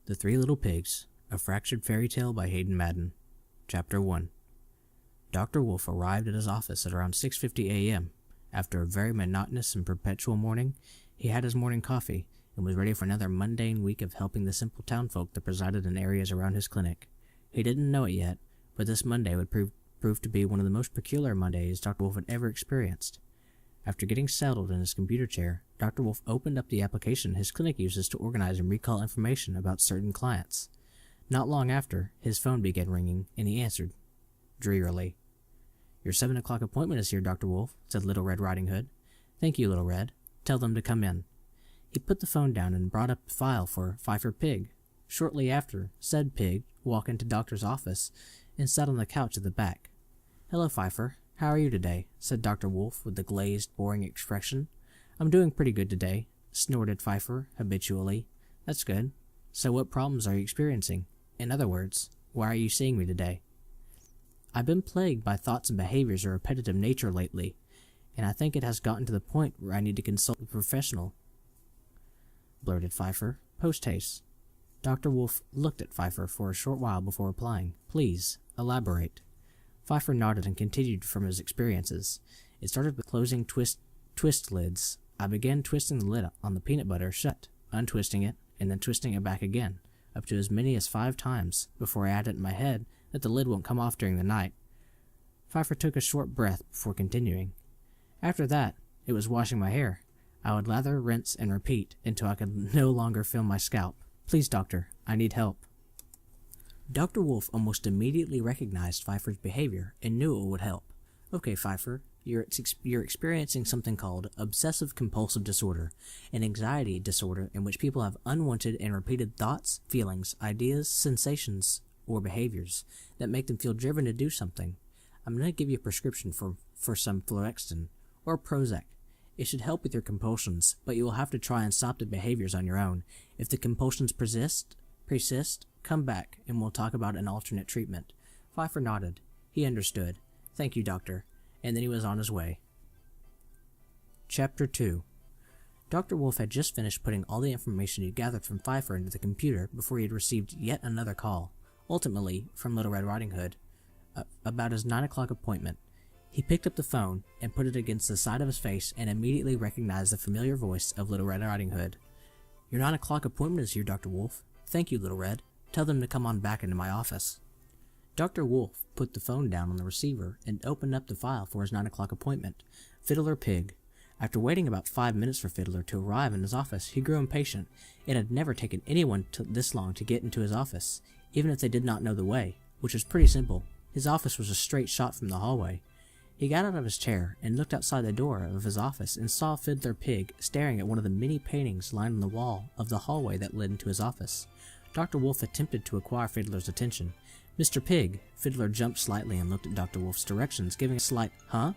The Three Little Pigs, a Fractured Fairy Tale by Hayden Madden. Chapter 1. Dr. Wolf arrived at his office at around 6:50 a.m. After a very monotonous and perpetual morning, he had his morning coffee and was ready for another mundane week of helping the simple townfolk that presided in areas around his clinic. He didn't know it yet, but this Monday would prove to be one of the most peculiar Mondays Dr. Wolf had ever experienced. After getting settled in his computer chair, Dr. Wolf opened up the application his clinic uses to organize and recall information about certain clients. Not long after, his phone began ringing, and he answered, drearily. "Your 7 o'clock appointment is here, Dr. Wolf," said Little Red Riding Hood. "Thank you, Little Red. Tell them to come in." He put the phone down and brought up a file for Pfeiffer Pig. Shortly after, said Pig walked into Doctor's office and sat on the couch at the back. "Hello, Pfeiffer. How are you today?" said Dr. Wolf with a glazed, boring expression. "I'm doing pretty good today," snorted Pfeiffer habitually. "That's good. So what problems are you experiencing? In other words, why are you seeing me today?" "I've been plagued by thoughts and behaviors of a repetitive nature lately, and I think it has gotten to the point where I need to consult a professional," blurted Pfeiffer, post-haste. Dr. Wolf looked at Pfeiffer for a short while before replying, "Please, elaborate." Pfeiffer nodded and continued from his experiences. It started with closing twist lids. I began twisting the lid on the peanut butter shut, untwisting it, and then twisting it back again, up to as many as 5 times, before I added in my head that the lid won't come off during the night. Pfeiffer took a short breath before continuing. "After that, it was washing my hair. I would lather, rinse, and repeat until I could no longer feel my scalp. Please, doctor, I need help." Dr. Wolf almost immediately recognized Pfeiffer's behavior and knew it would help. "Okay, Pfeiffer, you're experiencing something called obsessive-compulsive disorder, an anxiety disorder in which people have unwanted and repeated thoughts, feelings, ideas, sensations, or behaviors that make them feel driven to do something. I'm going to give you a prescription for some Fluoxetine or Prozac. It should help with your compulsions, but you will have to try and stop the behaviors on your own. If the compulsions persist, come back and we'll talk about an alternate treatment." Pfeiffer nodded. He understood. "Thank you, doctor." And then he was on his way. Chapter 2. Dr. Wolf had just finished putting all the information he'd gathered from Pfeiffer into the computer before he had received yet another call, ultimately from Little Red Riding Hood, about his 9 o'clock appointment. He picked up the phone and put it against the side of his face and immediately recognized the familiar voice of Little Red Riding Hood. "Your 9 o'clock appointment is here, Dr. Wolf." "Thank you, Little Red. Tell them to come on back into my office." Dr. Wolf put the phone down on the receiver and opened up the file for his 9 o'clock appointment, Fiddler Pig. After waiting about 5 minutes for Fiddler to arrive in his office, he grew impatient. It had never taken anyone this long to get into his office, even if they did not know the way, which was pretty simple. His office was a straight shot from the hallway. He got out of his chair and looked outside the door of his office and saw Fiddler Pig staring at one of the many paintings lined on the wall of the hallway that led into his office. Dr. Wolf attempted to acquire Fiddler's attention. "Mr. Pig!" Fiddler jumped slightly and looked at Dr. Wolf's directions, giving a slight, "Huh?"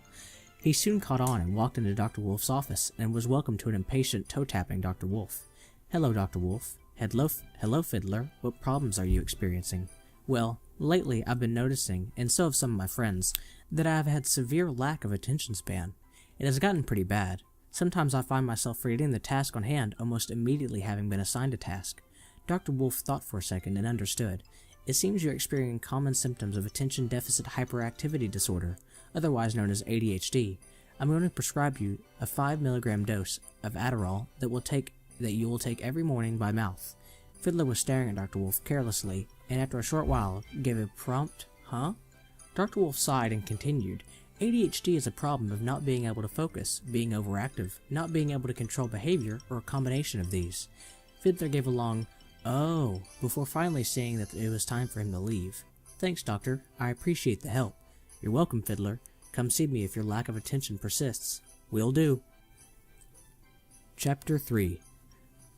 He soon caught on and walked into Dr. Wolf's office and was welcomed to an impatient toe-tapping Dr. Wolf. "Hello, Dr. Wolf." Hello, Fiddler. What problems are you experiencing?" "Well, lately I've been noticing, and so have some of my friends, that I have had severe lack of attention span. It has gotten pretty bad. Sometimes I find myself forgetting the task on hand almost immediately having been assigned a task." Dr. Wolf thought for a second and understood. "It seems you're experiencing common symptoms of attention deficit hyperactivity disorder, otherwise known as ADHD. I'm going to prescribe you a 5 milligram dose of Adderall that you will take every morning by mouth." Fiddler was staring at Dr. Wolf carelessly, and after a short while gave a prompt, "Huh?" Dr. Wolf sighed and continued, "ADHD is a problem of not being able to focus, being overactive, not being able to control behavior, or a combination of these." Fiddler gave a long, "Oh," before finally saying that it was time for him to leave. "Thanks, doctor. I appreciate the help." "You're welcome, Fiddler. Come see me if your lack of attention persists." "Will do." Chapter 3.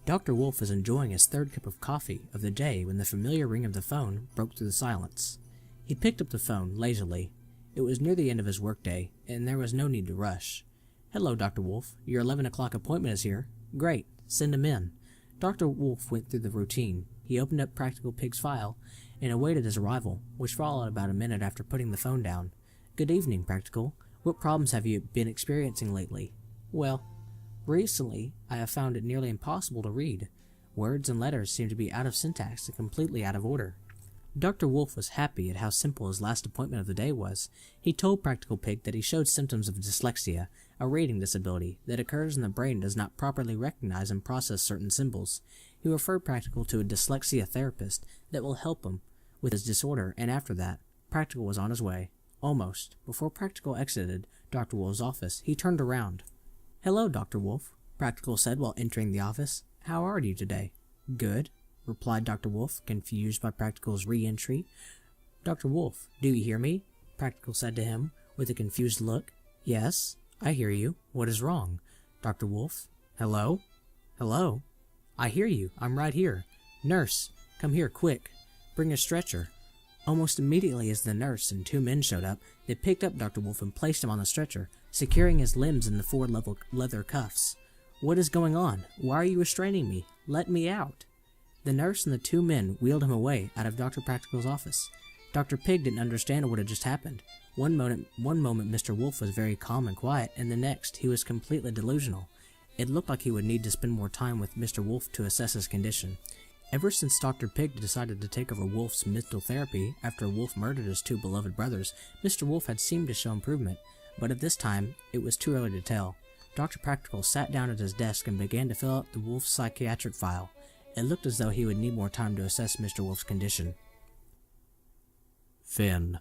Dr. Wolf was enjoying his 3rd cup of coffee of the day when the familiar ring of the phone broke through the silence. He picked up the phone lazily. It was near the end of his workday, and there was no need to rush. "Hello, Dr. Wolf. Your 11 o'clock appointment is here." "Great. Send him in." Dr. Wolf went through the routine. He opened up Practical Pig's file and awaited his arrival, which followed about a minute after putting the phone down. "Good evening, Practical. What problems have you been experiencing lately?" "Well, recently I have found it nearly impossible to read. Words and letters seemed to be out of syntax and completely out of order. Dr. Wolf was happy at how simple his last appointment of the day was. He told Practical Pig that he showed symptoms of dyslexia, a reading disability that occurs when the brain does not properly recognize and process certain symbols. He referred Practical to a dyslexia therapist that will help him with his disorder, and after that, Practical was on his way. Almost. Before Practical exited Dr. Wolf's office, he turned around. "Hello, Dr. Wolf," Practical said while entering the office. "How are you today?" "Good," replied Dr. Wolf, confused by Practical's re-entry. "Dr. Wolf, do you hear me?" Practical said to him, with a confused look. "Yes, I hear you. What is wrong?" "Dr. Wolf? Hello? Hello? I hear you. I'm right here. Nurse, come here, quick. Bring a stretcher." Almost immediately as the nurse and 2 men showed up, they picked up Dr. Wolf and placed him on the stretcher, securing his limbs in the 4 leather cuffs. "What is going on? Why are you restraining me? Let me out." The nurse and the 2 men wheeled him away out of Dr. Practical's office. Dr. Pig didn't understand what had just happened. One moment Mr. Wolf was very calm and quiet, and the next he was completely delusional. It looked like he would need to spend more time with Mr. Wolf to assess his condition. Ever since Dr. Pig decided to take over Wolf's mental therapy after Wolf murdered his 2 beloved brothers, Mr. Wolf had seemed to show improvement, but at this time it was too early to tell. Dr. Practical sat down at his desk and began to fill out the Wolf's psychiatric file. It looked as though he would need more time to assess Mr. Wolf's condition. Finn,